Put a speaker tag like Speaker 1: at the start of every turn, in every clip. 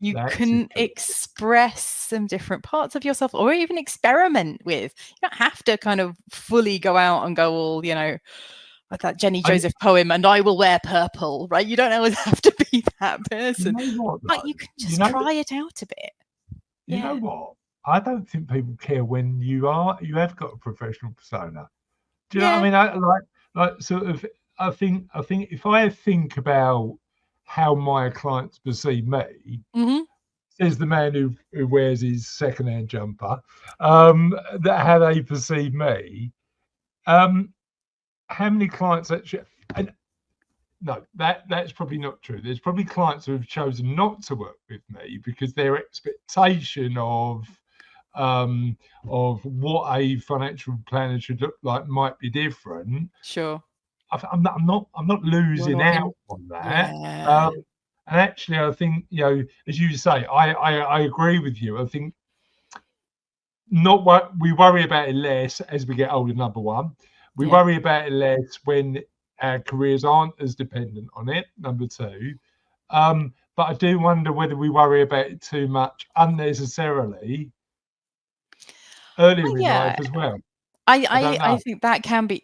Speaker 1: You
Speaker 2: That's
Speaker 1: can
Speaker 2: important.
Speaker 1: express some different parts of yourself, or even experiment with. You don't have to kind of fully go out and go all, like that Jenny Joseph poem, and I will wear purple, right? You don't always have to be that person.
Speaker 2: You know what,
Speaker 1: But you can just try it out a bit.
Speaker 2: You know what? I don't think people care when you have got a professional persona. Do you know what I mean? I sort of I think if I think about how my clients perceive me, says the man who wears his second-hand jumper, that how they perceive me. How many clients actually? And no, that's probably not true. There's probably clients who have chosen not to work with me because their expectation of what a financial planner should look like might be different.
Speaker 1: Sure.
Speaker 2: I'm not losing out on that. And actually, I think, as you say, I agree with you. I think not what we worry about it less as we get older. Number one, we worry about it less when our careers aren't as dependent on it. Number two, but I do wonder whether we worry about it too much unnecessarily earlier in life as well.
Speaker 1: I think that can be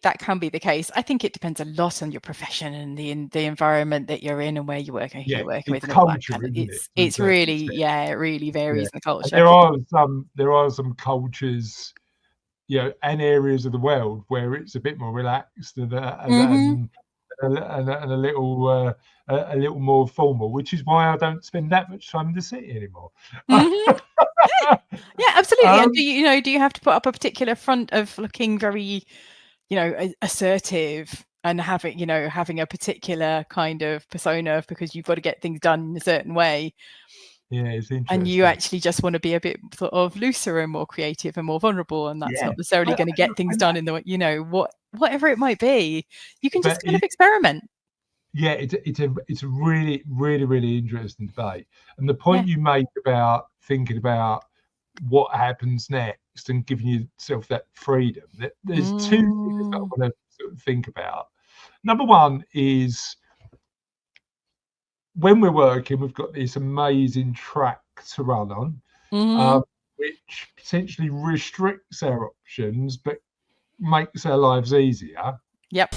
Speaker 1: the case. I think it depends a lot on your profession and the environment that you're in and where you're working, who you're working with, and all that kind of. It's really, it really varies in the culture.
Speaker 2: And there are some cultures, and areas of the world where it's a bit more relaxed and a little more formal, which is why I don't spend that much time in the city anymore.
Speaker 1: Yeah, absolutely. And do you have to put up a particular front of looking very, assertive and having a particular kind of persona because you've got to get things done in a certain way?
Speaker 2: Yeah, it's interesting.
Speaker 1: And you actually just want to be a bit sort of looser and more creative and more vulnerable, and that's not necessarily going to get things done in the whatever it might be. You can just kind of experiment.
Speaker 2: Yeah, it's a really, really, really interesting debate. And the point you make about thinking about what happens next and giving yourself that freedom, there's two things that I want to sort of think about. Number one is when we're working, we've got this amazing track to run on, which potentially restricts our options, but makes our lives easier.
Speaker 1: Yep.